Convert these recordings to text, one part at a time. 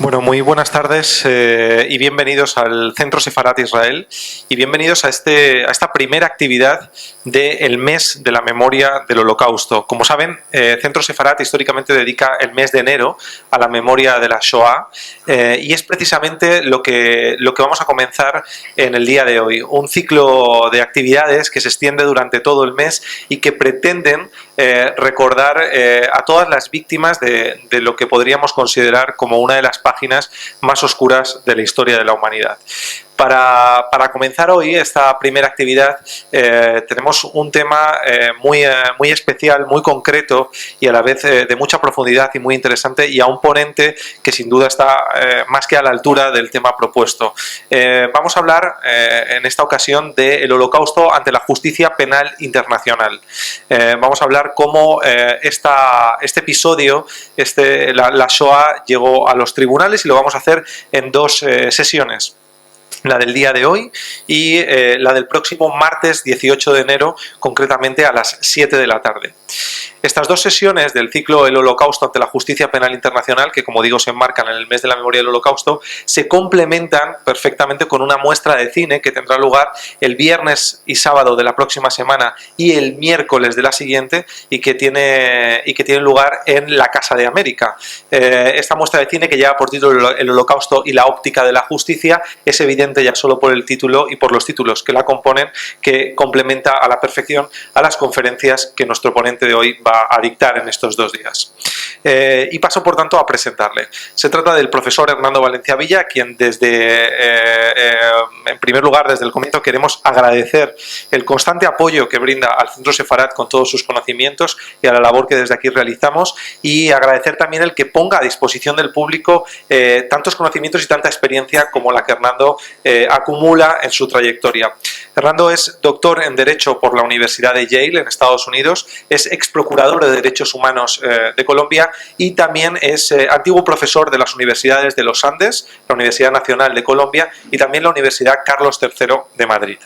Bueno, muy buenas tardes y bienvenidos al Centro Sefarat Israel y bienvenidos a esta primera actividad del mes de la memoria del Holocausto. Como saben, Centro Sefarat históricamente dedica el mes de enero a la memoria de la Shoah y es precisamente lo que vamos a comenzar en el día de hoy. Un ciclo de actividades que se extiende durante todo el mes y que pretenden recordar a todas las víctimas de lo que podríamos considerar como una de las páginas más oscuras de la historia de la humanidad. Para comenzar hoy esta primera actividad tenemos un tema muy especial, muy concreto y a la vez de mucha profundidad y muy interesante, y a un ponente que sin duda está más que a la altura del tema propuesto. Vamos a hablar en esta ocasión del Holocausto ante la justicia penal internacional. Vamos a hablar cómo este episodio, la Shoah, llegó a los tribunales, y lo vamos a hacer en dos sesiones. La del día de hoy y la del próximo martes 18 de enero, concretamente a las 7 de la tarde. Estas dos sesiones del ciclo El Holocausto ante la Justicia Penal Internacional, que como digo se enmarcan en el mes de la memoria del Holocausto, se complementan perfectamente con una muestra de cine que tendrá lugar el viernes y sábado de la próxima semana y el miércoles de la siguiente, y que tiene lugar en la Casa de América. Esta muestra de cine, que lleva por título El Holocausto y la óptica de la justicia, es evidente ya solo por el título y por los títulos que la componen, que complementa a la perfección a las conferencias que nuestro ponente de hoy va a dictar en estos 2 días. Y paso por tanto a presentarle. Se trata del profesor Hernando Valencia Villa, a quien en primer lugar desde el comienzo queremos agradecer el constante apoyo que brinda al Centro Sefarat con todos sus conocimientos y a la labor que desde aquí realizamos, y agradecer también el que ponga a disposición del público tantos conocimientos y tanta experiencia como la que Hernando acumula en su trayectoria. Hernando es doctor en Derecho por la Universidad de Yale en Estados Unidos, es ex procurador de Derechos Humanos de Colombia, y también es antiguo profesor de las universidades de los Andes, la Universidad Nacional de Colombia y también la Universidad Carlos III de Madrid.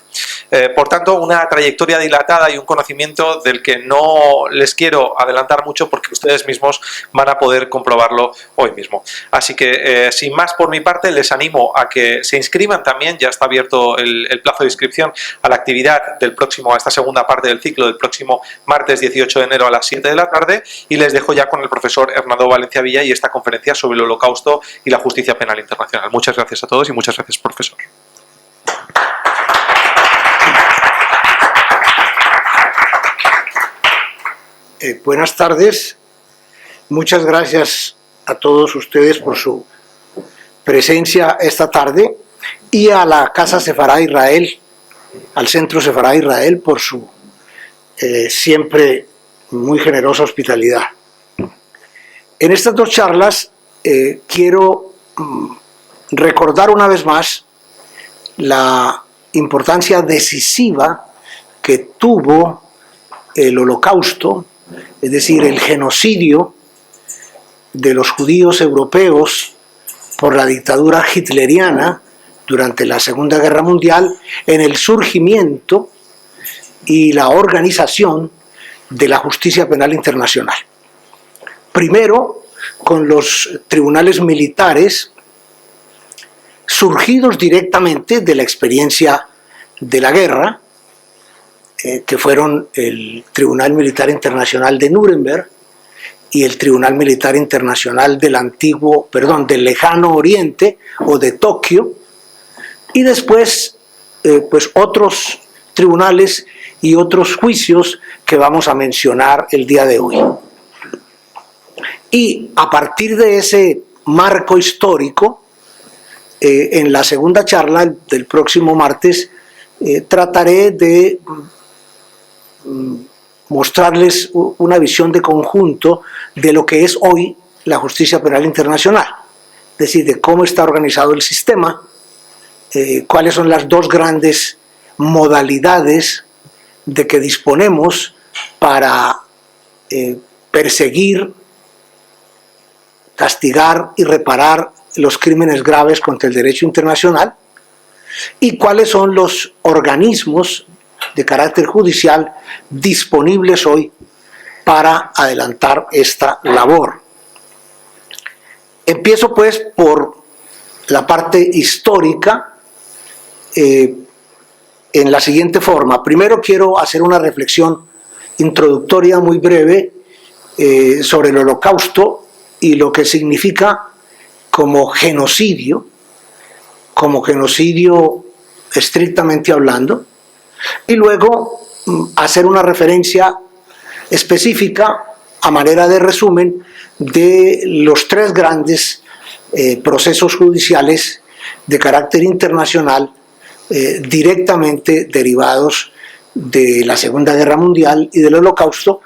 Por tanto, una trayectoria dilatada y un conocimiento del que no les quiero adelantar mucho, porque ustedes mismos van a poder comprobarlo hoy mismo. Así que, sin más por mi parte, les animo a que se inscriban también. Ya está abierto el plazo de inscripción a la actividad a esta segunda parte del ciclo del próximo martes 18 de enero a las 7 de la tarde, y les dejo ya con el profesor Hernando Valencia Villa y esta conferencia sobre el Holocausto y la justicia penal internacional. Muchas gracias a todos y muchas gracias, profesor. Buenas tardes, muchas gracias a todos ustedes por su presencia esta tarde, y a la Casa Sefarat Israel, al Centro Sefarat Israel, por su siempre muy generosa hospitalidad. En estas dos charlas quiero recordar una vez más la importancia decisiva que tuvo el Holocausto, es decir, el genocidio de los judíos europeos por la dictadura hitleriana durante la Segunda Guerra Mundial, en el surgimiento y la organización de la justicia penal internacional. Primero, con los tribunales militares surgidos directamente de la experiencia de la guerra, que fueron el Tribunal Militar Internacional de Nuremberg y el Tribunal Militar Internacional del Lejano Oriente o de Tokio, y después pues otros tribunales y otros juicios que vamos a mencionar el día de hoy. Y a partir de ese marco histórico, en la segunda charla del próximo martes, trataré de mostrarles una visión de conjunto de lo que es hoy la justicia penal internacional, es decir, de cómo está organizado el sistema, cuáles son las dos grandes modalidades de que disponemos para perseguir, castigar y reparar los crímenes graves contra el derecho internacional, y cuáles son los organismos de carácter judicial disponibles hoy para adelantar esta labor. Empiezo pues por la parte histórica en la siguiente forma. Primero quiero hacer una reflexión introductoria muy breve sobre el Holocausto y lo que significa como genocidio estrictamente hablando, y luego hacer una referencia específica a manera de resumen de los tres grandes procesos judiciales de carácter internacional directamente derivados de la Segunda Guerra Mundial y del Holocausto,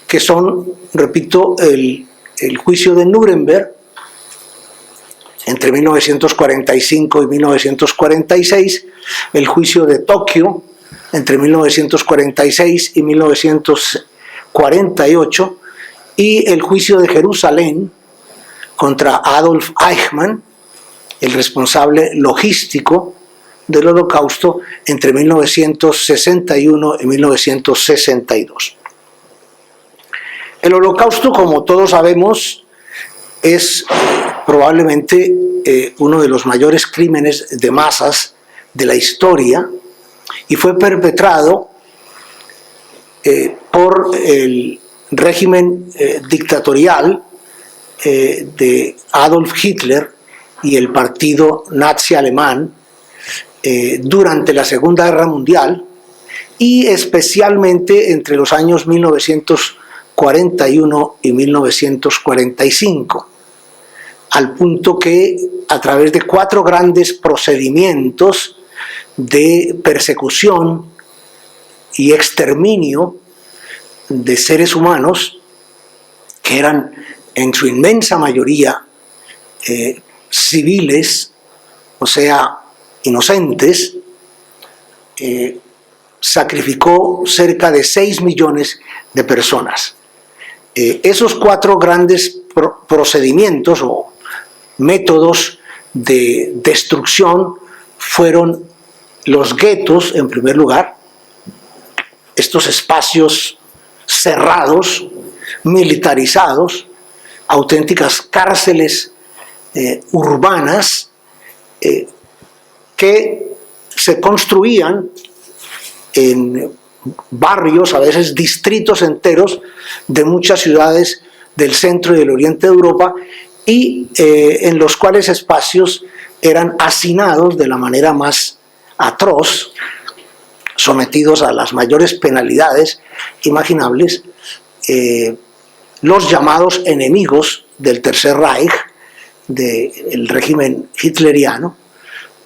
que son, repito, el juicio de Nuremberg entre 1945 y 1946, el juicio de Tokio entre 1946 y 1948, y el juicio de Jerusalén contra Adolf Eichmann, el responsable logístico del Holocausto, entre 1961 y 1962. El Holocausto, como todos sabemos, es probablemente uno de los mayores crímenes de masas de la historia, y fue perpetrado por el régimen dictatorial de Adolf Hitler y el partido nazi alemán durante la Segunda Guerra Mundial, y especialmente entre los años 1941 y 1945, al punto que a través de 4 grandes procedimientos de persecución y exterminio de seres humanos, que eran en su inmensa mayoría civiles, o sea, inocentes, sacrificó cerca de 6 millones de personas. Esos 4 grandes procedimientos o métodos de destrucción fueron los guetos, en primer lugar, estos espacios cerrados, militarizados, auténticas cárceles urbanas que se construían en barrios, a veces distritos enteros de muchas ciudades del centro y del oriente de Europa, y en los cuales espacios eran hacinados de la manera más atroz, sometidos a las mayores penalidades imaginables, los llamados enemigos del Tercer Reich, del régimen hitleriano,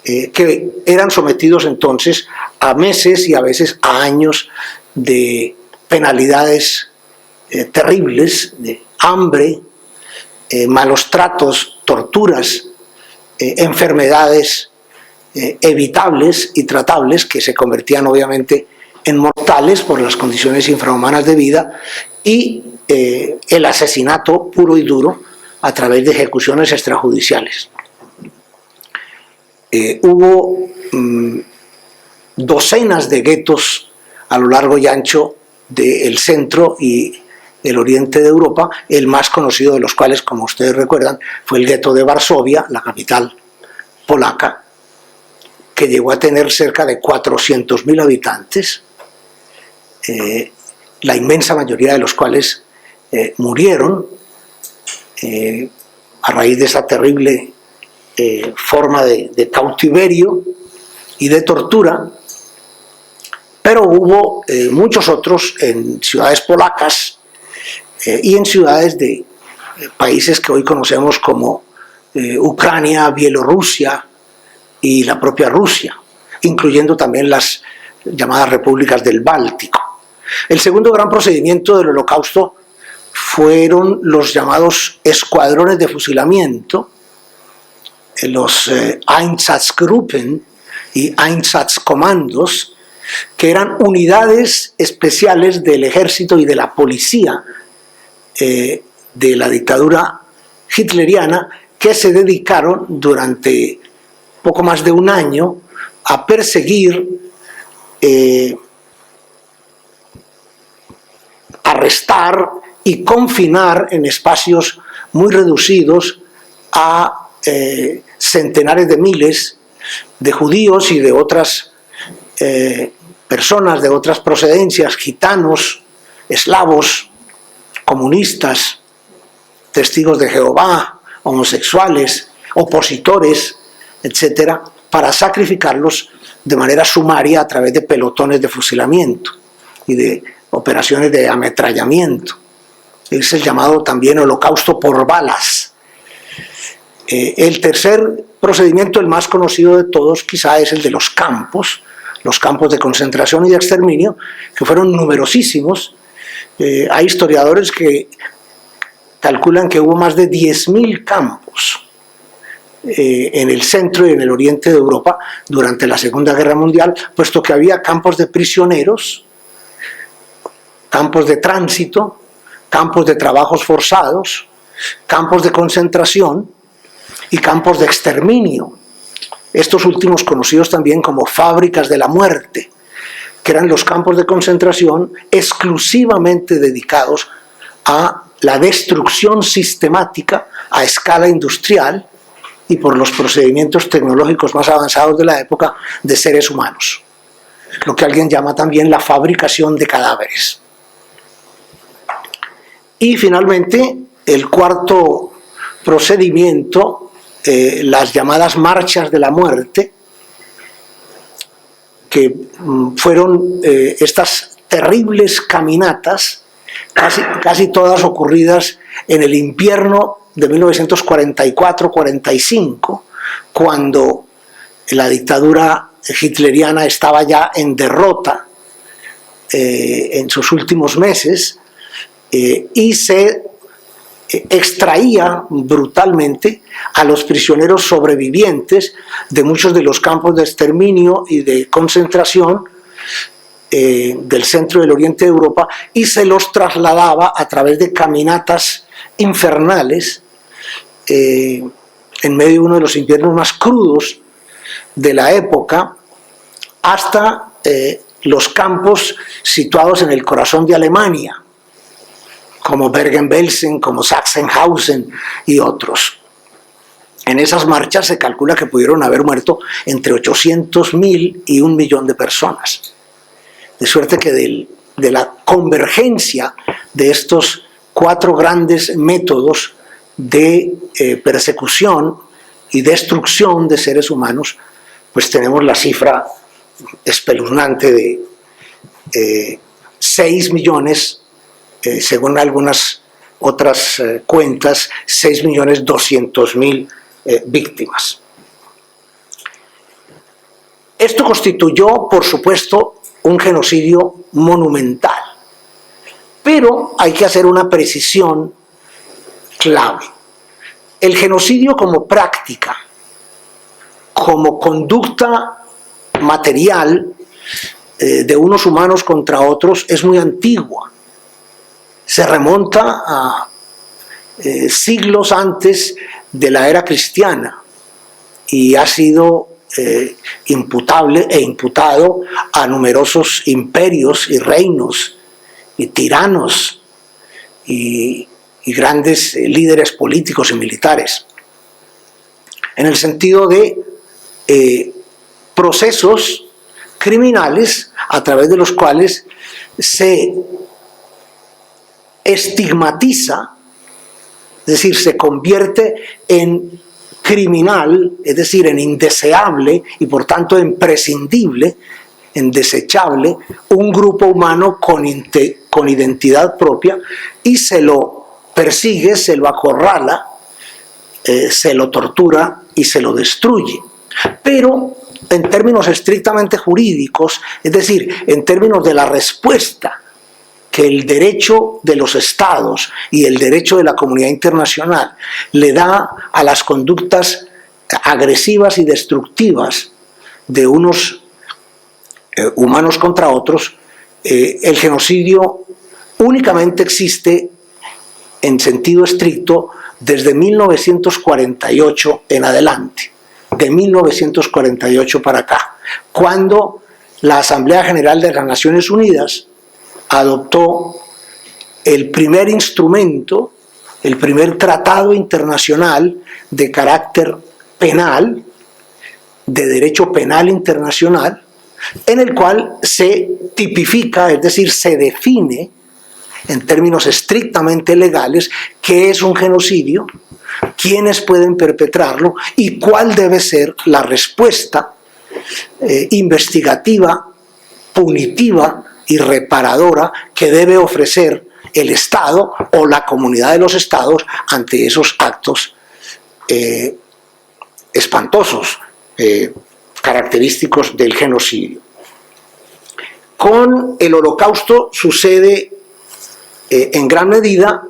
que eran sometidos entonces a meses y a veces a años de penalidades terribles, de hambre, malos tratos, torturas, enfermedades evitables y tratables que se convertían obviamente en mortales por las condiciones infrahumanas de vida, y el asesinato puro y duro a través de ejecuciones extrajudiciales. Hubo docenas de guetos a lo largo y ancho del centro y el oriente de Europa, el más conocido de los cuales, como ustedes recuerdan, fue el gueto de Varsovia, la capital polaca, que llegó a tener cerca de 400.000 habitantes, la inmensa mayoría de los cuales murieron a raíz de esa terrible forma de cautiverio y de tortura. Pero hubo muchos otros en ciudades polacas y en ciudades de países que hoy conocemos como Ucrania, Bielorrusia y la propia Rusia, incluyendo también las llamadas repúblicas del Báltico. El segundo gran procedimiento del Holocausto fueron los llamados escuadrones de fusilamiento, los Einsatzgruppen y Einsatzkommandos, que eran unidades especiales del ejército y de la policía de la dictadura hitleriana, que se dedicaron durante poco más de un año a perseguir, arrestar y confinar en espacios muy reducidos a centenares de miles de judíos y de otras personas de otras procedencias, gitanos, eslavos, comunistas, testigos de Jehová, homosexuales, opositores, etcétera, para sacrificarlos de manera sumaria a través de pelotones de fusilamiento y de operaciones de ametrallamiento. Es el llamado también holocausto por balas. El tercer procedimiento, el más conocido de todos, quizá es el de los campos de concentración y de exterminio, que fueron numerosísimos. Hay historiadores que calculan que hubo más de 10.000 campos en el centro y en el oriente de Europa durante la Segunda Guerra Mundial, puesto que había campos de prisioneros, campos de tránsito, campos de trabajos forzados, campos de concentración y campos de exterminio. Estos últimos conocidos también como fábricas de la muerte, que eran los campos de concentración exclusivamente dedicados a la destrucción sistemática a escala industrial y por los procedimientos tecnológicos más avanzados de la época de seres humanos. Lo que alguien llama también la fabricación de cadáveres. Y finalmente, el cuarto procedimiento, las llamadas marchas de la muerte, que fueron estas terribles caminatas, casi todas ocurridas en el invierno de 1944-45, cuando la dictadura hitleriana estaba ya en derrota en sus últimos meses, y se extraía brutalmente a los prisioneros sobrevivientes de muchos de los campos de exterminio y de concentración del centro y del oriente de Europa, y se los trasladaba a través de caminatas infernales en medio de uno de los inviernos más crudos de la época, hasta los campos situados en el corazón de Alemania, como Bergen-Belsen, como Sachsenhausen y otros. En esas marchas se calcula que pudieron haber muerto entre 800.000 y 1 millón de personas. De suerte que de la convergencia de estos 4 grandes métodos de persecución y destrucción de seres humanos, pues tenemos la cifra espeluznante de 6 millones, según algunas otras cuentas, 6.200.000 víctimas. Esto constituyó, por supuesto, un genocidio monumental, pero hay que hacer una precisión clave. El genocidio como práctica, como conducta material de unos humanos contra otros, es muy antigua. Se remonta a siglos antes de la era cristiana y ha sido imputable e imputado a numerosos imperios y reinos y tiranos y grandes líderes políticos y militares, en el sentido de procesos criminales a través de los cuales se estigmatiza, es decir, se convierte en criminal, es decir, en indeseable y por tanto en prescindible, en desechable, un grupo humano con identidad propia, y se lo persigue, se lo acorrala, se lo tortura y se lo destruye. Pero en términos estrictamente jurídicos, es decir, en términos de la respuesta que el derecho de los estados y el derecho de la comunidad internacional le da a las conductas agresivas y destructivas de unos humanos contra otros, el genocidio únicamente existe en sentido estricto desde 1948 en adelante, de 1948 para acá, cuando la Asamblea General de las Naciones Unidas adoptó el primer instrumento el primer tratado internacional de carácter penal, de derecho penal internacional, en el cual se tipifica, es decir, se define en términos estrictamente legales qué es un genocidio, quiénes pueden perpetrarlo y cuál debe ser la respuesta investigativa, punitiva y reparadora que debe ofrecer el Estado o la comunidad de los estados ante esos actos espantosos, característicos del genocidio. Con el Holocausto sucede en gran medida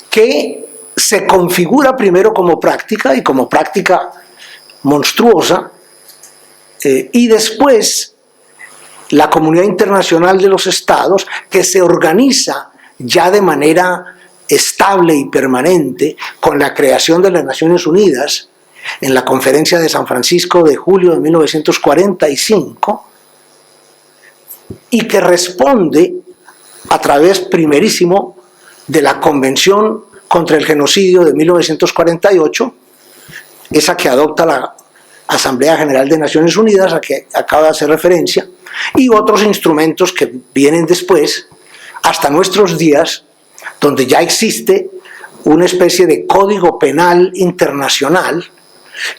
que se configura primero como práctica y como práctica monstruosa, y después la comunidad internacional de los estados, que se organiza ya de manera estable y permanente con la creación de las Naciones Unidas en la Conferencia de San Francisco de julio de 1945, y que responde a través primerísimo de la Convención contra el Genocidio de 1948, esa que adopta la Asamblea General de Naciones Unidas, a que acaba de hacer referencia, y otros instrumentos que vienen después, hasta nuestros días, donde ya existe una especie de Código Penal Internacional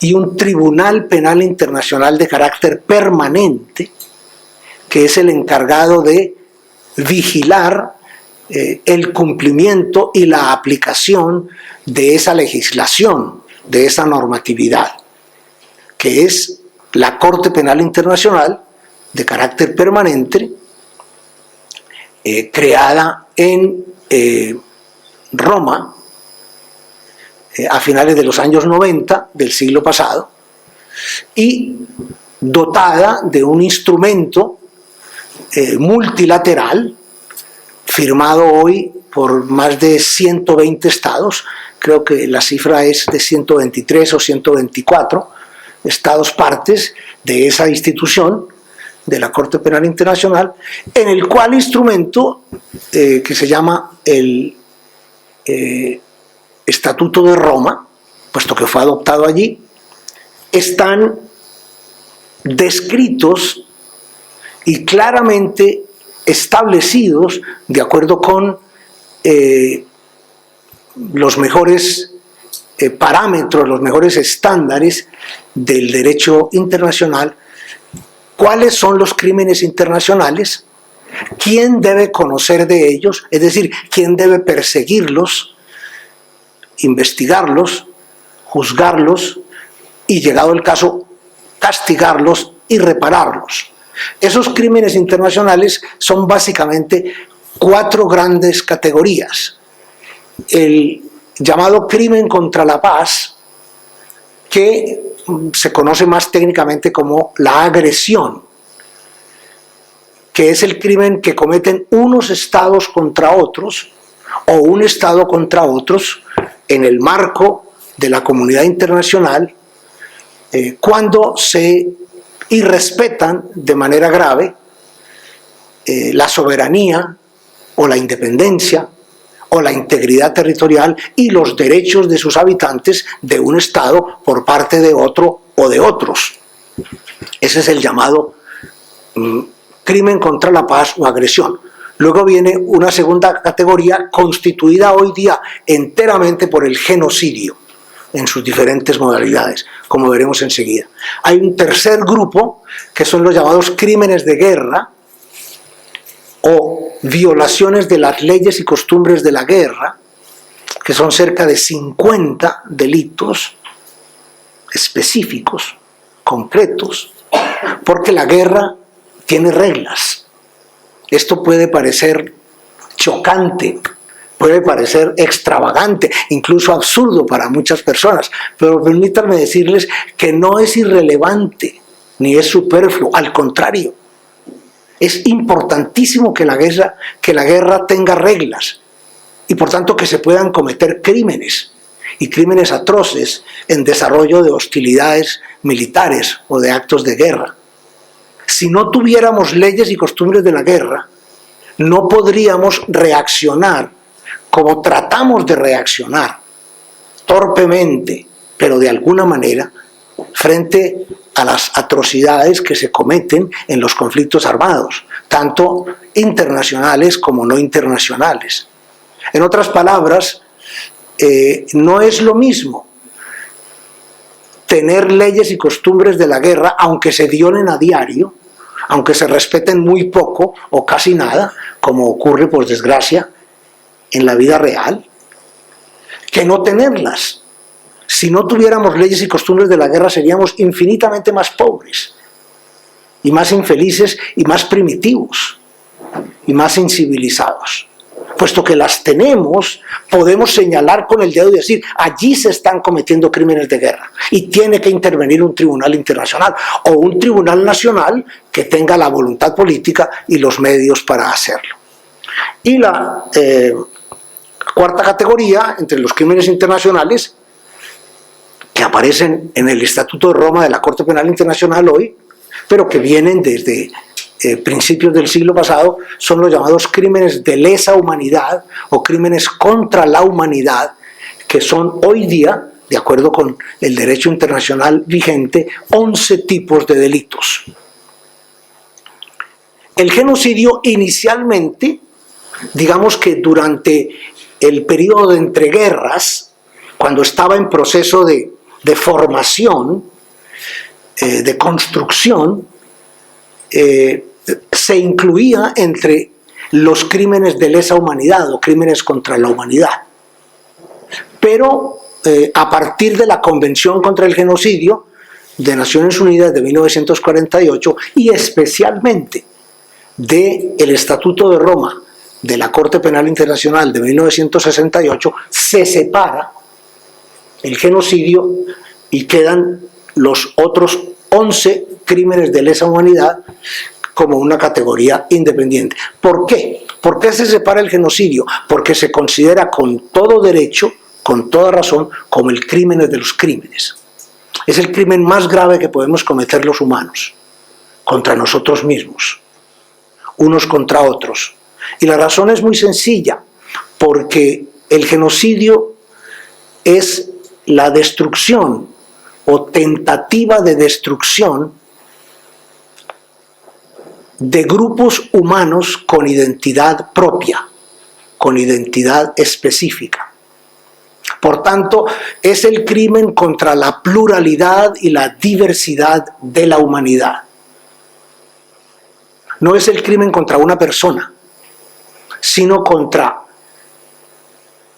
y un Tribunal Penal Internacional de carácter permanente, que es el encargado de vigilar el cumplimiento y la aplicación de esa legislación, de esa normatividad, que es la Corte Penal Internacional de carácter permanente, creada en Roma a finales de los años 90 del siglo pasado, y dotada de un instrumento multilateral firmado hoy por más de 120 estados, creo que la cifra es de 123 o 124 estados partes de esa institución, de la Corte Penal Internacional, en el cual instrumento, que se llama el Estatuto de Roma, puesto que fue adoptado allí, están descritos y claramente establecidos, de acuerdo con los mejores parámetros, los mejores estándares del derecho internacional, cuáles son los crímenes internacionales, quién debe conocer de ellos, es decir, quién debe perseguirlos, investigarlos, juzgarlos y, llegado el caso, castigarlos y repararlos. Esos crímenes internacionales son básicamente 4 grandes categorías. El llamado crimen contra la paz, que se conoce más técnicamente como la agresión, que es el crimen que cometen unos estados contra otros o un estado contra otros en el marco de la comunidad internacional, cuando se irrespetan de manera grave la soberanía o la independencia o la integridad territorial y los derechos de sus habitantes de un estado por parte de otro o de otros. Ese es el llamado crimen contra la paz o agresión. Luego viene una segunda categoría constituida hoy día enteramente por el genocidio en sus diferentes modalidades, como veremos enseguida. Hay un tercer grupo que son los llamados crímenes de guerra o violaciones de las leyes y costumbres de la guerra, que son cerca de 50 delitos específicos, concretos, porque la guerra tiene reglas. Esto puede parecer chocante, puede parecer extravagante, incluso absurdo para muchas personas, pero permítanme decirles que no es irrelevante ni es superfluo, al contrario. Es importantísimo que la guerra tenga reglas y por tanto que se puedan cometer crímenes y crímenes atroces en desarrollo de hostilidades militares o de actos de guerra. Si no tuviéramos leyes y costumbres de la guerra, no podríamos reaccionar como tratamos de reaccionar torpemente, pero de alguna manera, frente a las atrocidades que se cometen en los conflictos armados, tanto internacionales como no internacionales. En otras palabras, no es lo mismo tener leyes y costumbres de la guerra, aunque se violen a diario, aunque se respeten muy poco o casi nada, como ocurre por desgracia en la vida real, que no tenerlas. Si no tuviéramos leyes y costumbres de la guerra, seríamos infinitamente más pobres, y más infelices, y más primitivos, y más incivilizados. Puesto que las tenemos, podemos señalar con el dedo y decir, allí se están cometiendo crímenes de guerra, y tiene que intervenir un tribunal internacional, o un tribunal nacional que tenga la voluntad política y los medios para hacerlo. Y la cuarta categoría, entre los crímenes internacionales, que aparecen en el Estatuto de Roma de la Corte Penal Internacional hoy, pero que vienen desde principios del siglo pasado, son los llamados crímenes de lesa humanidad o crímenes contra la humanidad, que son hoy día, de acuerdo con el derecho internacional vigente, 11 tipos de delitos. El genocidio inicialmente, digamos que durante el periodo de entreguerras, cuando estaba en proceso de formación, de construcción, se incluía entre los crímenes de lesa humanidad o crímenes contra la humanidad. Pero a partir de la Convención contra el Genocidio de Naciones Unidas de 1948 y especialmente del Estatuto de Roma de la Corte Penal Internacional de 1968, se separa el genocidio y quedan los otros 11 crímenes de lesa humanidad como una categoría independiente. ¿Por qué? ¿Por qué se separa el genocidio? Porque se considera con todo derecho, con toda razón, como el crimen de los crímenes. Es el crimen más grave que podemos cometer los humanos, contra nosotros mismos, unos contra otros. Y la razón es muy sencilla, porque el genocidio es la destrucción o tentativa de destrucción de grupos humanos con identidad propia, con identidad específica. Por tanto, es el crimen contra la pluralidad y la diversidad de la humanidad. No es el crimen contra una persona, sino contra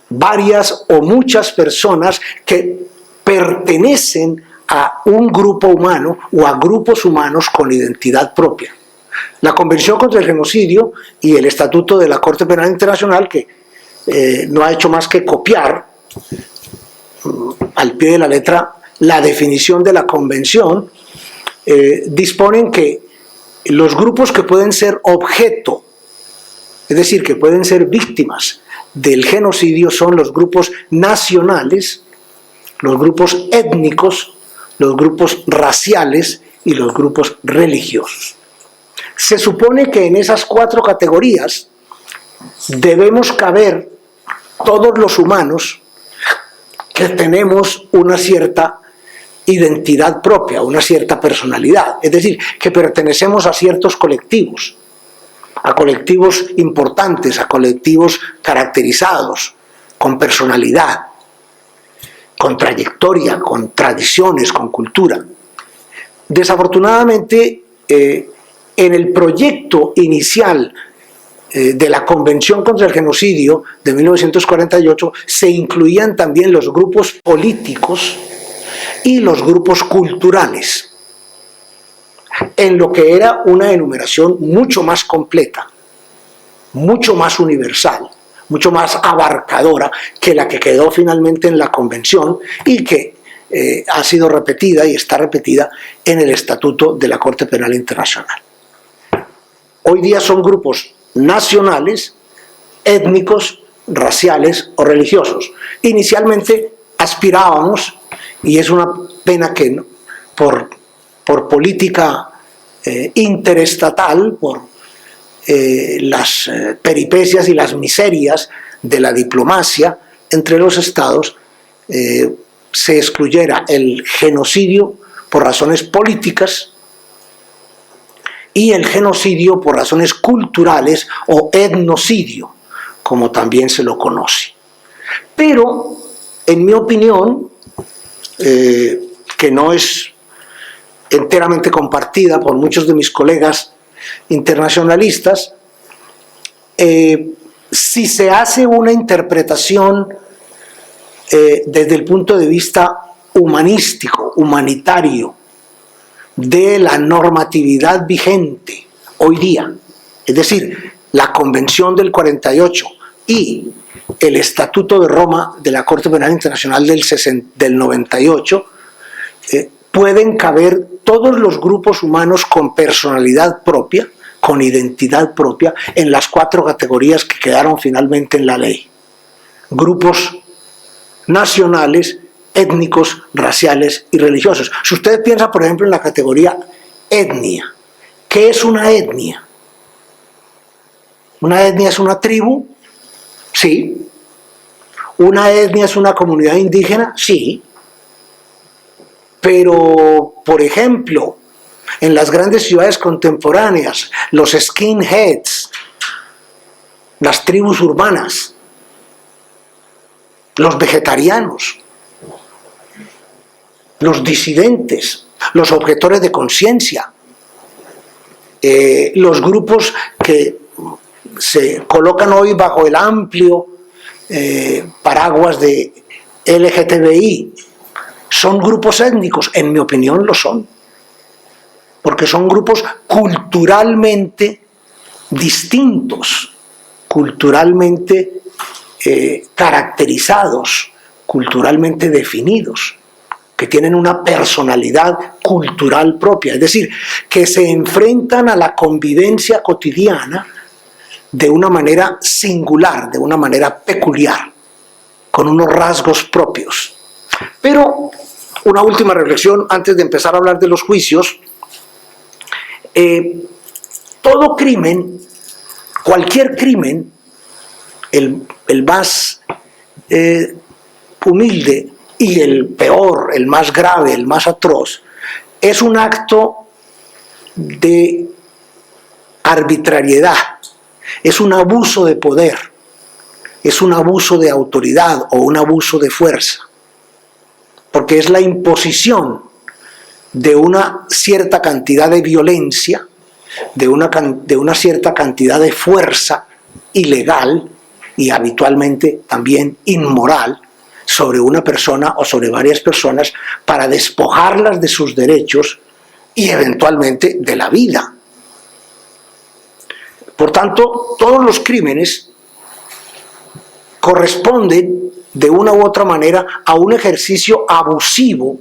varias o muchas personas que pertenecen a un grupo humano o a grupos humanos con identidad propia. La Convención contra el Genocidio y el Estatuto de la Corte Penal Internacional, que no ha hecho más que copiar al pie de la letra la definición de la Convención, disponen que los grupos que pueden ser objeto, es decir, que pueden ser víctimas del genocidio, son los grupos nacionales, los grupos étnicos, los grupos raciales y los grupos religiosos. Se supone que en esas 4 categorías debemos caber todos los humanos que tenemos una cierta identidad propia, una cierta personalidad, es decir, que pertenecemos a ciertos colectivos, a colectivos importantes, a colectivos caracterizados, con personalidad, con trayectoria, con tradiciones, con cultura. Desafortunadamente, en el proyecto inicial de la Convención contra el Genocidio de 1948 se incluían también los grupos políticos y los grupos culturales, en lo que era una enumeración mucho más completa, mucho más universal, mucho más abarcadora que la que quedó finalmente en la Convención y que ha sido repetida y está repetida en el Estatuto de la Corte Penal Internacional. Hoy día son grupos nacionales, étnicos, raciales o religiosos. Inicialmente aspirábamos, y es una pena que por política interestatal, por las peripecias y las miserias de la diplomacia entre los estados, se excluyera el genocidio por razones políticas y el genocidio por razones culturales o etnocidio, como también se lo conoce. Pero, en mi opinión, que no es enteramente compartida por muchos de mis colegas internacionalistas, si se hace una interpretación desde el punto de vista humanístico, humanitario, de la normatividad vigente hoy día, es decir, la Convención del 48 y el Estatuto de Roma de la Corte Penal Internacional del 98, pueden caber todos los grupos humanos con personalidad propia, con identidad propia, en las 4 categorías que quedaron finalmente en la ley. Grupos nacionales, étnicos, raciales y religiosos. Si usted piensa, por ejemplo, en la categoría etnia, ¿qué es una etnia? ¿Una etnia es una tribu? Sí. ¿Una etnia es una comunidad indígena? Sí. Pero, por ejemplo, en las grandes ciudades contemporáneas, los skinheads, las tribus urbanas, los vegetarianos, los disidentes, los objetores de conciencia, los grupos que se colocan hoy bajo el amplio paraguas de LGTBI, ¿son grupos étnicos? En mi opinión lo son, porque son grupos culturalmente distintos, culturalmente caracterizados, culturalmente definidos, que tienen una personalidad cultural propia, es decir, que se enfrentan a la convivencia cotidiana de una manera singular, de una manera peculiar, con unos rasgos propios. Pero una última reflexión antes de empezar a hablar de los juicios. Todo crimen, cualquier crimen, el más humilde y el peor, el más grave, el más atroz, es un acto de arbitrariedad, es un abuso de poder, es un abuso de autoridad o un abuso de fuerza, porque es la imposición de una cierta cantidad de violencia, de una cierta cantidad de fuerza ilegal y habitualmente también inmoral sobre una persona o sobre varias personas para despojarlas de sus derechos y eventualmente de la vida. Por tanto, todos los crímenes corresponden de una u otra manera a un ejercicio abusivo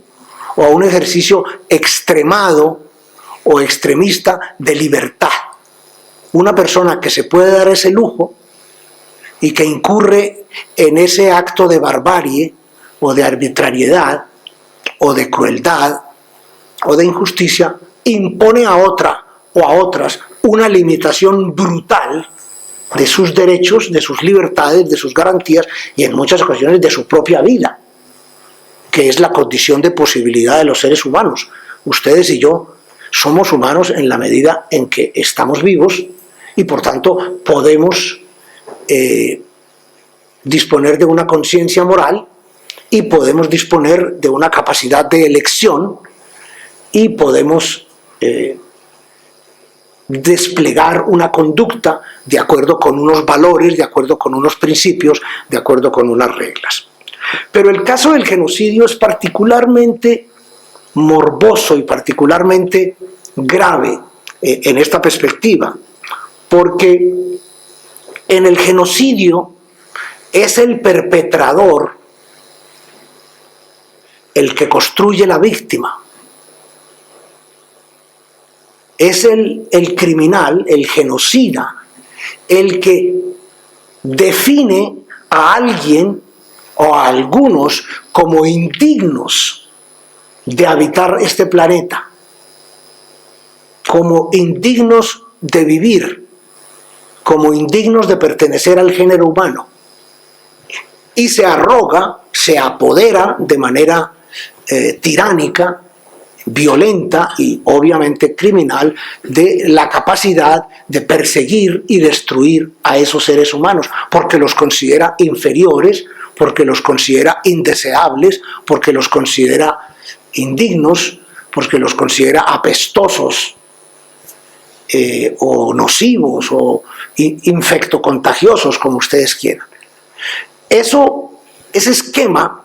o a un ejercicio extremado o extremista de libertad. Una persona que se puede dar ese lujo y que incurre en ese acto de barbarie o de arbitrariedad o de crueldad o de injusticia, impone a otra o a otras una limitación brutal de sus derechos, de sus libertades, de sus garantías y en muchas ocasiones de su propia vida, que es la condición de posibilidad de los seres humanos. Ustedes y yo somos humanos en la medida en que estamos vivos y por tanto podemos disponer de una conciencia moral y podemos disponer de una capacidad de elección y podemos desplegar una conducta de acuerdo con unos valores, de acuerdo con unos principios, de acuerdo con unas reglas. Pero el caso del genocidio es particularmente morboso y particularmente grave en esta perspectiva, porque en el genocidio es el perpetrador el que construye la víctima. Es el criminal, el genocida, el que define a alguien o a algunos como indignos de habitar este planeta, como indignos de vivir, como indignos de pertenecer al género humano. Y se arroga se apodera de manera tiránica, violenta y obviamente criminal de la capacidad de perseguir y destruir a esos seres humanos, porque los considera inferiores, porque los considera indeseables, porque los considera indignos, porque los considera apestosos o nocivos o infectocontagiosos, como ustedes quieran. Ese esquema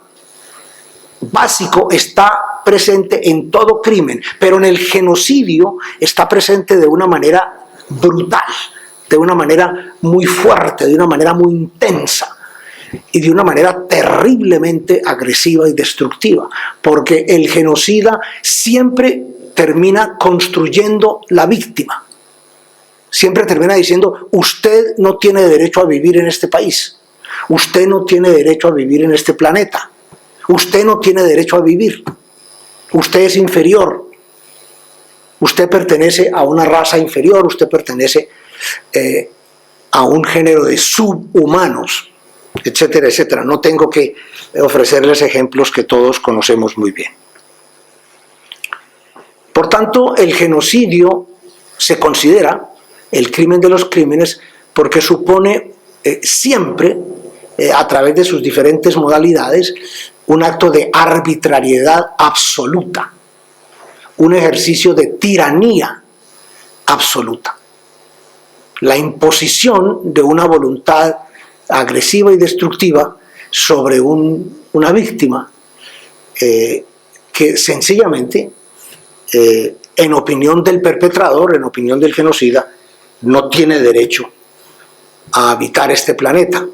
básico está presente en todo crimen, pero en el genocidio está presente de una manera brutal, de una manera muy fuerte, de una manera muy intensa y de una manera terriblemente agresiva y destructiva, porque el genocida siempre termina construyendo la víctima, siempre termina diciendo: usted no tiene derecho a vivir en este país, usted no tiene derecho a vivir en este planeta, usted no tiene derecho a vivir, usted es inferior, usted pertenece a una raza inferior, usted pertenece a un género de subhumanos, etcétera, etcétera. No tengo que ofrecerles ejemplos que todos conocemos muy bien. Por tanto, el genocidio se considera el crimen de los crímenes porque supone siempre, a través de sus diferentes modalidades, un acto de arbitrariedad absoluta, un ejercicio de tiranía absoluta. La imposición de una voluntad agresiva y destructiva sobre una víctima que sencillamente, en opinión del perpetrador, en opinión del genocida, no tiene derecho a habitar este planeta.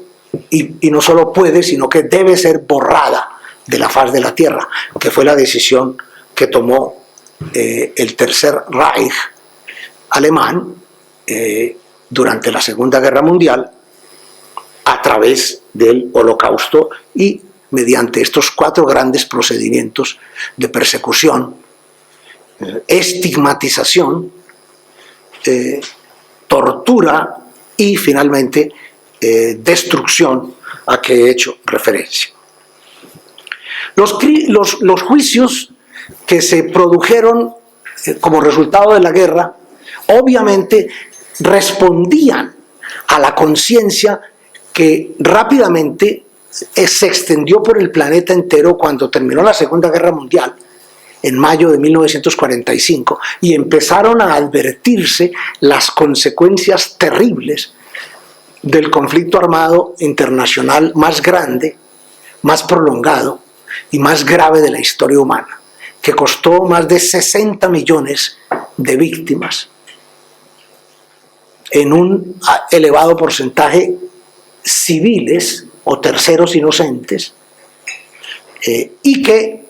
Y no solo puede, sino que debe ser borrada de la faz de la tierra, que fue la decisión que tomó el Tercer Reich alemán durante la Segunda Guerra Mundial, a través del Holocausto y mediante estos 4 grandes procedimientos de persecución, estigmatización, tortura y finalmente destrucción, a que he hecho referencia. Los juicios que se produjeron como resultado de la guerra obviamente respondían a la conciencia que rápidamente se extendió por el planeta entero cuando terminó la Segunda Guerra Mundial en mayo de 1945 y empezaron a advertirse las consecuencias terribles del conflicto armado internacional más grande, más prolongado y más grave de la historia humana, que costó más de 60 millones de víctimas en un elevado porcentaje civiles o terceros inocentes, y que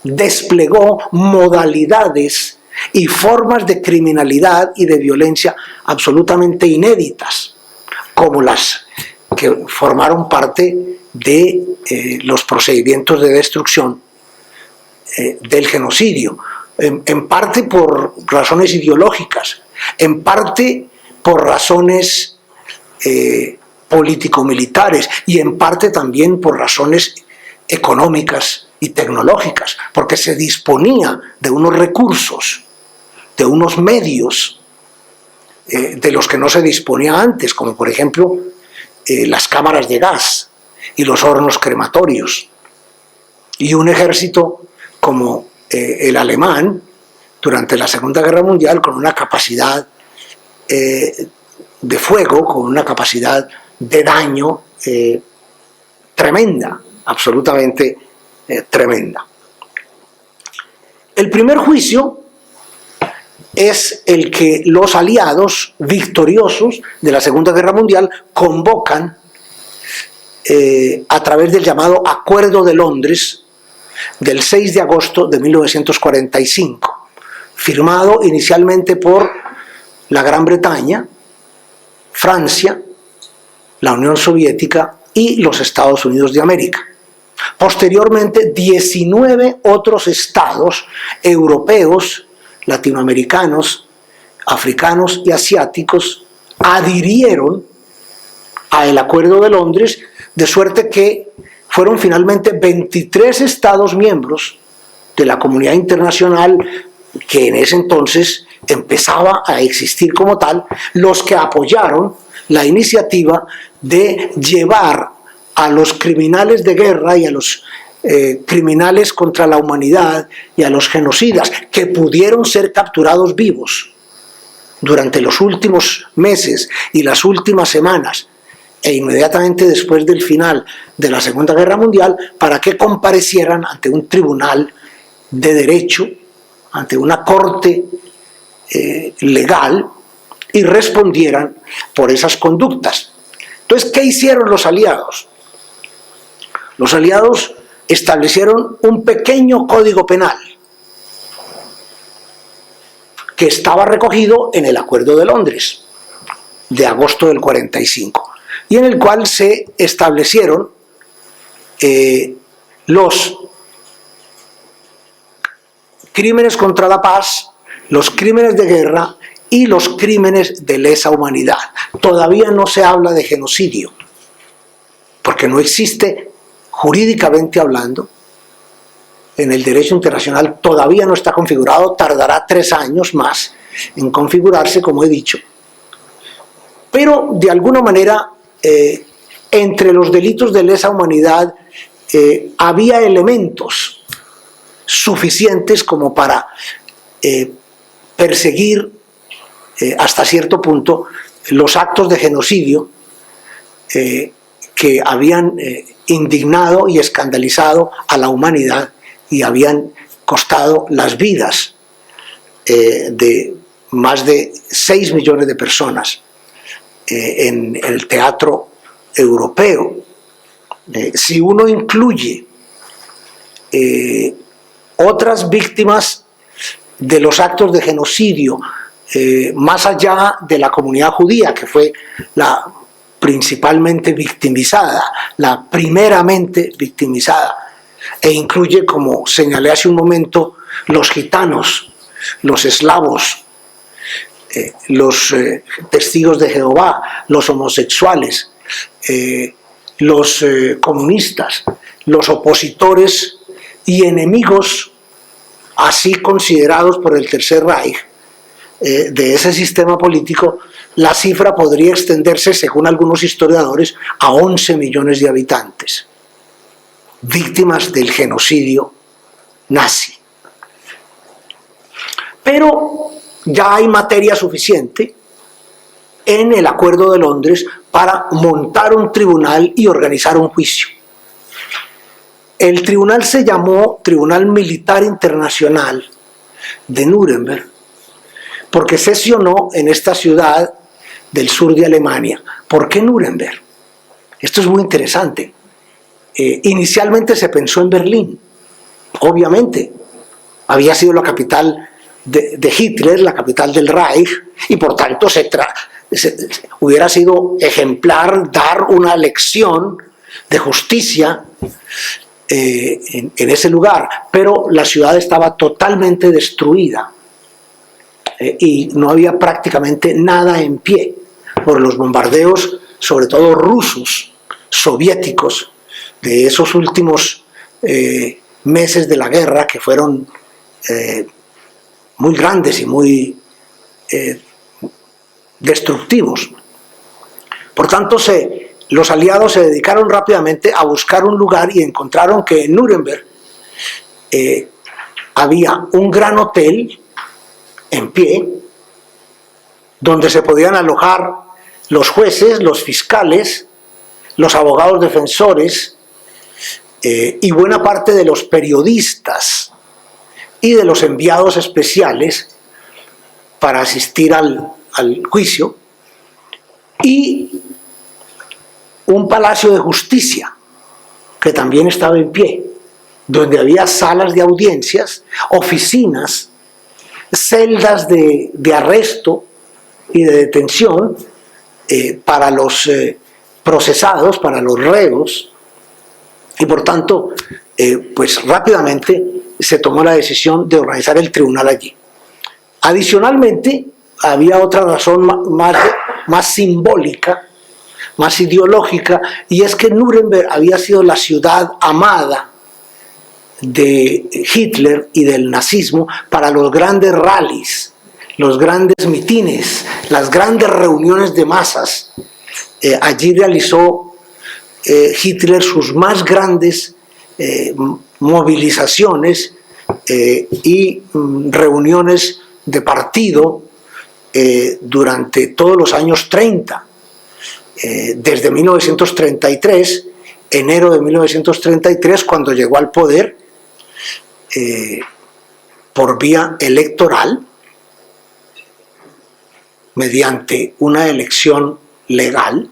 desplegó modalidades y formas de criminalidad y de violencia absolutamente inéditas, como las que formaron parte de los procedimientos de destrucción del genocidio, en parte por razones ideológicas, en parte por razones político-militares y en parte también por razones económicas y tecnológicas, porque se disponía de unos recursos, de unos medios de los que no se disponía antes, como por ejemplo las cámaras de gas y los hornos crematorios, y un ejército como el alemán durante la Segunda Guerra Mundial, con una capacidad de fuego, con una capacidad de daño tremenda, absolutamente tremenda. El primer juicio es el que los aliados victoriosos de la Segunda Guerra Mundial convocan a través del llamado Acuerdo de Londres del 6 de agosto de 1945, firmado inicialmente por la Gran Bretaña, Francia, la Unión Soviética y los Estados Unidos de América. Posteriormente, 19 otros estados europeos, latinoamericanos, africanos y asiáticos adhirieron al Acuerdo de Londres, de suerte que fueron finalmente 23 Estados miembros de la comunidad internacional, que en ese entonces empezaba a existir como tal, los que apoyaron la iniciativa de llevar a los criminales de guerra y a los criminales contra la humanidad y a los genocidas que pudieron ser capturados vivos durante los últimos meses y las últimas semanas e inmediatamente después del final de la Segunda Guerra Mundial, para que comparecieran ante un tribunal de derecho, ante una corte legal, y respondieran por esas conductas. Entonces, ¿qué hicieron los aliados? Los aliados establecieron un pequeño código penal que estaba recogido en el Acuerdo de Londres de agosto del 45, y en el cual se establecieron los crímenes contra la paz, los crímenes de guerra y los crímenes de lesa humanidad. Todavía no se habla de genocidio, porque no existe, jurídicamente hablando, en el derecho internacional todavía no está configurado, tardará 3 años más en configurarse, como he dicho. Pero de alguna manera, entre los delitos de lesa humanidad había elementos suficientes como para perseguir hasta cierto punto los actos de genocidio que habían indignado y escandalizado a la humanidad y habían costado las vidas de más de 6 millones de personas en el teatro europeo. Si uno incluye otras víctimas de los actos de genocidio, más allá de la comunidad judía, que fue la principalmente victimizada, la primeramente victimizada, e incluye, como señalé hace un momento, los gitanos, los eslavos, los testigos de Jehová, los homosexuales, los comunistas, los opositores y enemigos así considerados por el Tercer Reich de ese sistema político. La cifra podría extenderse, según algunos historiadores, a 11 millones de habitantes, víctimas del genocidio nazi. Pero ya hay materia suficiente en el Acuerdo de Londres para montar un tribunal y organizar un juicio. El tribunal se llamó Tribunal Militar Internacional de Nuremberg porque sesionó en esta ciudad del sur de Alemania. ¿Por qué Nuremberg? Esto es muy interesante. Inicialmente se pensó en Berlín, obviamente. Había sido la capital de Hitler, la capital del Reich, y por tanto hubiera sido ejemplar dar una lección de justicia en ese lugar, pero la ciudad estaba totalmente destruida y no había prácticamente nada en pie por los bombardeos, sobre todo rusos, soviéticos, de esos últimos meses de la guerra, que fueron muy grandes y muy destructivos. Por tanto, los aliados se dedicaron rápidamente a buscar un lugar y encontraron que en Nuremberg había un gran hotel en pie donde se podían alojar los jueces, los fiscales, los abogados defensores y buena parte de los periodistas y de los enviados especiales para asistir al juicio, y un palacio de justicia que también estaba en pie, donde había salas de audiencias, oficinas, celdas de arresto y de detención para los procesados, para los reos, y por tanto, pues rápidamente se tomó la decisión de organizar el tribunal allí. Adicionalmente, había otra razón más simbólica más ideológica, y es que Nuremberg había sido la ciudad amada de Hitler y del nazismo para los grandes rallies, los grandes mitines, las grandes reuniones de masas. Allí realizó Hitler sus más grandes movilizaciones y reuniones de partido durante todos los años 30. Desde 1933, enero de 1933, cuando llegó al poder por vía electoral, mediante una elección legal,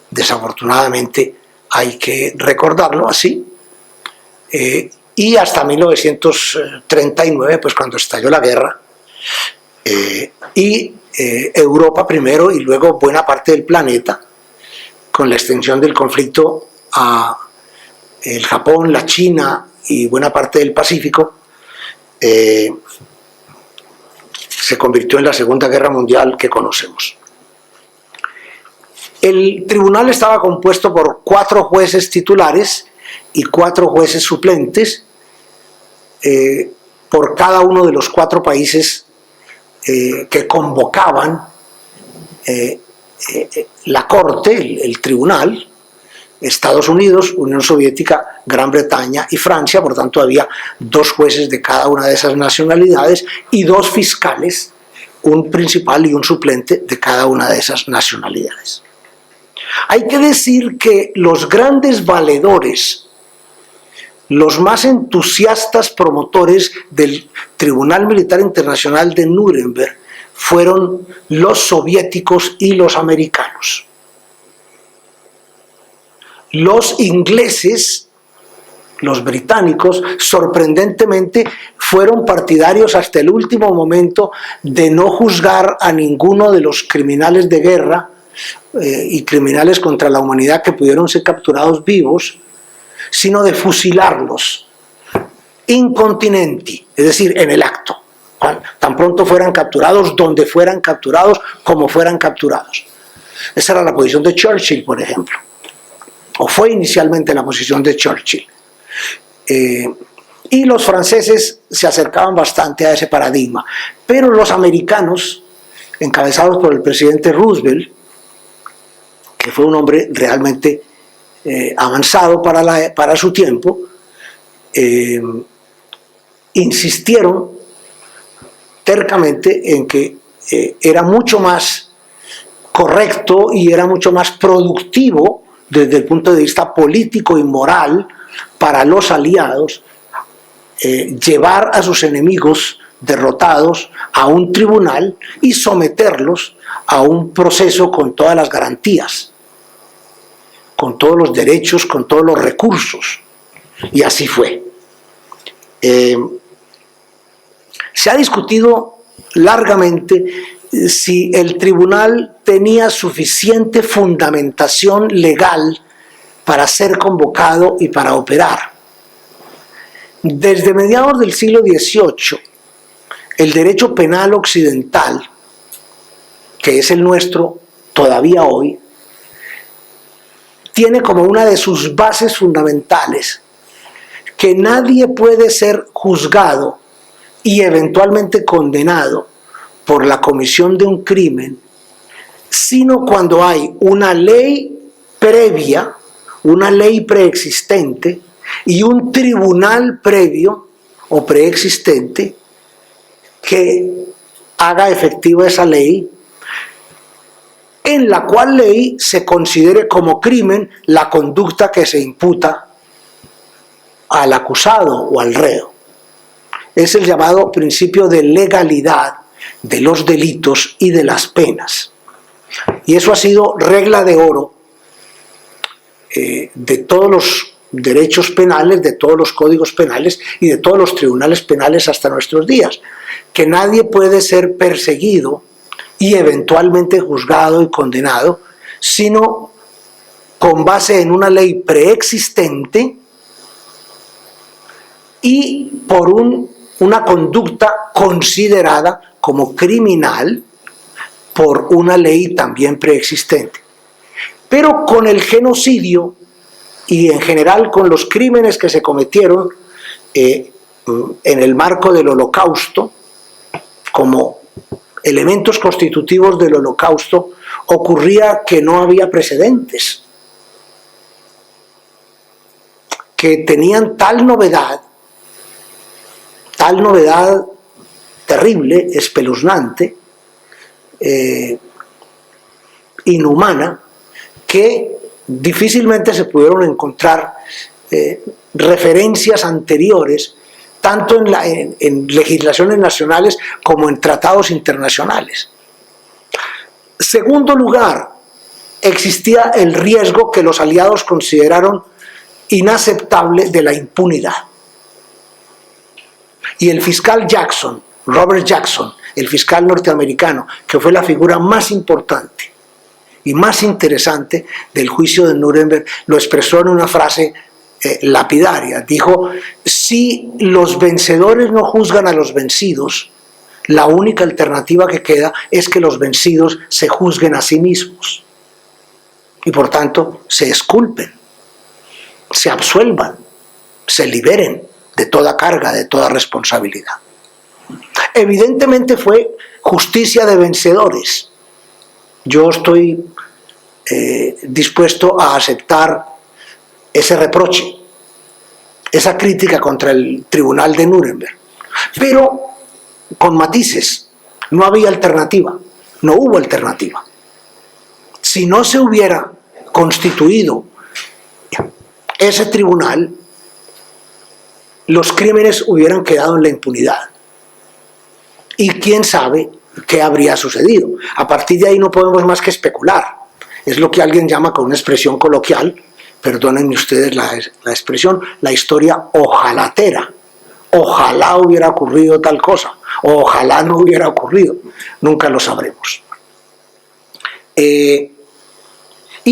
desafortunadamente hay que recordarlo así, y hasta 1939, pues cuando estalló la guerra, y Europa primero y luego buena parte del planeta, con la extensión del conflicto a el Japón, la China y buena parte del Pacífico, se convirtió en la Segunda Guerra Mundial que conocemos. El tribunal estaba compuesto por 4 jueces titulares y 4 jueces suplentes por cada uno de los 4 países que convocaban la Corte, el tribunal: Estados Unidos, Unión Soviética, Gran Bretaña y Francia. Por tanto, había 2 jueces de cada una de esas nacionalidades y 2 fiscales, un principal y un suplente de cada una de esas nacionalidades. Hay que decir que los grandes valedores, los más entusiastas promotores del Tribunal Militar Internacional de Nuremberg fueron los soviéticos y los americanos. Los ingleses, los británicos, sorprendentemente fueron partidarios hasta el último momento de no juzgar a ninguno de los criminales de guerra y criminales contra la humanidad que pudieron ser capturados vivos, sino de fusilarlos incontinenti, es decir, en el acto, tan pronto fueran capturados, donde fueran capturados, como fueran capturados. Esa era la posición de Churchill, por ejemplo, o fue inicialmente la posición de Churchill. Y los franceses se acercaban bastante a ese paradigma, pero los americanos, encabezados por el presidente Roosevelt, que fue un hombre realmente avanzado para su tiempo, insistieron tercamente en que era mucho más correcto y era mucho más productivo desde el punto de vista político y moral para los aliados llevar a sus enemigos derrotados a un tribunal y someterlos a un proceso con todas las garantías, con todos los derechos, con todos los recursos. Y así fue. Se ha discutido largamente si el tribunal tenía suficiente fundamentación legal para ser convocado y para operar. Desde mediados del siglo XVIII, el derecho penal occidental, que es el nuestro todavía hoy, tiene como una de sus bases fundamentales que nadie puede ser juzgado y eventualmente condenado por la comisión de un crimen, sino cuando hay una ley previa, una ley preexistente y un tribunal previo o preexistente que haga efectiva esa ley, en la cual ley se considere como crimen la conducta que se imputa al acusado o al reo. Es el llamado principio de legalidad de los delitos y de las penas. Y eso ha sido regla de oro de todos los derechos penales, de todos los códigos penales y de todos los tribunales penales hasta nuestros días, que nadie puede ser perseguido y eventualmente juzgado y condenado, sino con base en una ley preexistente y por una conducta considerada como criminal por una ley también preexistente. Pero con el genocidio y en general con los crímenes que se cometieron en el marco del Holocausto, como elementos constitutivos del Holocausto, ocurría que no había precedentes, que tenían tal novedad terrible, espeluznante, inhumana, que difícilmente se pudieron encontrar referencias anteriores, tanto en legislaciones nacionales como en tratados internacionales. Segundo lugar, existía el riesgo que los aliados consideraron inaceptable de la impunidad. Y el fiscal Jackson, Robert Jackson, el fiscal norteamericano, que fue la figura más importante y más interesante del juicio de Nuremberg, lo expresó en una frase lapidaria. Dijo: si los vencedores no juzgan a los vencidos, la única alternativa que queda es que los vencidos se juzguen a sí mismos y por tanto se exculpen, se absuelvan, se liberen de toda carga, de toda responsabilidad. Evidentemente fue justicia de vencedores. Yo estoy dispuesto a aceptar ese reproche, esa crítica contra el tribunal de Nuremberg, pero con matices. No había alternativa, no hubo alternativa. Si no se hubiera constituido ese tribunal, los crímenes hubieran quedado en la impunidad. Y quién sabe qué habría sucedido. A partir de ahí no podemos más que especular. Es lo que alguien llama, con una expresión coloquial, perdónenme ustedes la expresión, la historia ojalatera. Ojalá hubiera ocurrido tal cosa, o ojalá no hubiera ocurrido. Nunca lo sabremos. Y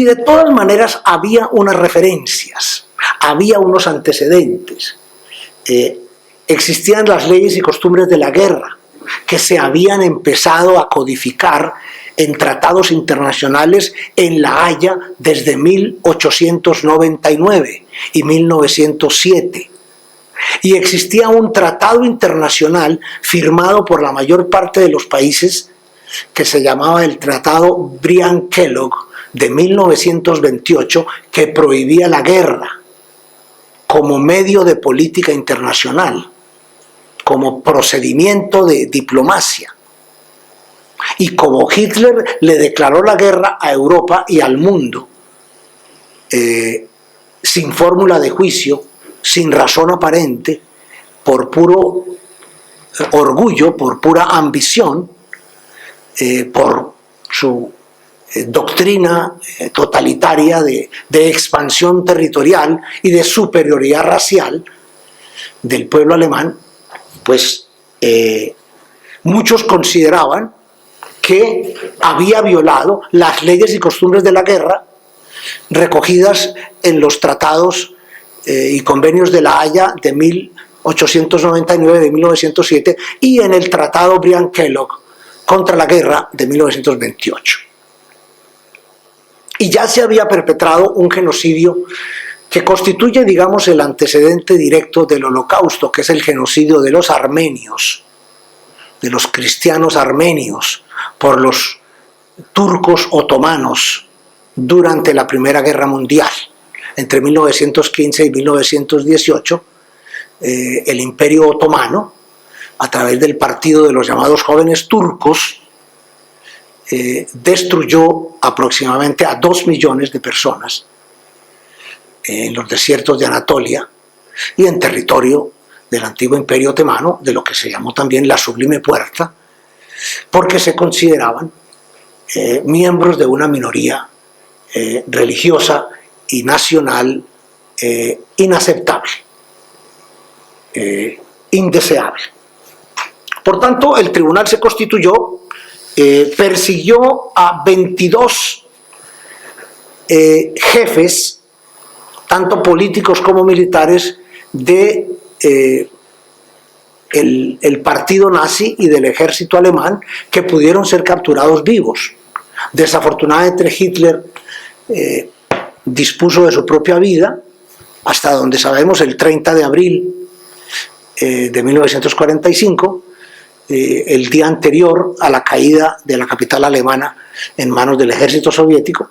de todas maneras había unas referencias, había unos antecedentes. Existían las leyes y costumbres de la guerra que se habían empezado a codificar en tratados internacionales en La Haya desde 1899 y 1907. Y existía un tratado internacional firmado por la mayor parte de los países que se llamaba el Tratado Briand-Kellogg de 1928, que prohibía la guerra como medio de política internacional, como procedimiento de diplomacia. Y como Hitler le declaró la guerra a Europa y al mundo, sin fórmula de juicio, sin razón aparente, por puro orgullo, por pura ambición, por su doctrina totalitaria de expansión territorial y de superioridad racial del pueblo alemán, pues muchos consideraban que había violado las leyes y costumbres de la guerra recogidas en los tratados y convenios de La Haya de 1899, de 1907, y en el Tratado Briand-Kellogg contra la guerra de 1928. Y ya se había perpetrado un genocidio que constituye, digamos, el antecedente directo del Holocausto, que es el genocidio de los armenios, de los cristianos armenios, por los turcos otomanos durante la Primera Guerra Mundial. Entre 1915 y 1918, el Imperio Otomano, a través del partido de los llamados jóvenes turcos, destruyó aproximadamente a 2 millones de personas en los desiertos de Anatolia y en territorio del antiguo Imperio Otomano, de lo que se llamó también la Sublime Puerta, porque se consideraban miembros de una minoría religiosa y nacional inaceptable, indeseable. Por tanto, el tribunal se constituyó, persiguió a 22 jefes, tanto políticos como militares, de el partido nazi y del ejército alemán, que pudieron ser capturados vivos. Desafortunadamente Hitler dispuso de su propia vida, hasta donde sabemos el 30 de abril de 1945, el día anterior a la caída de la capital alemana en manos del ejército soviético.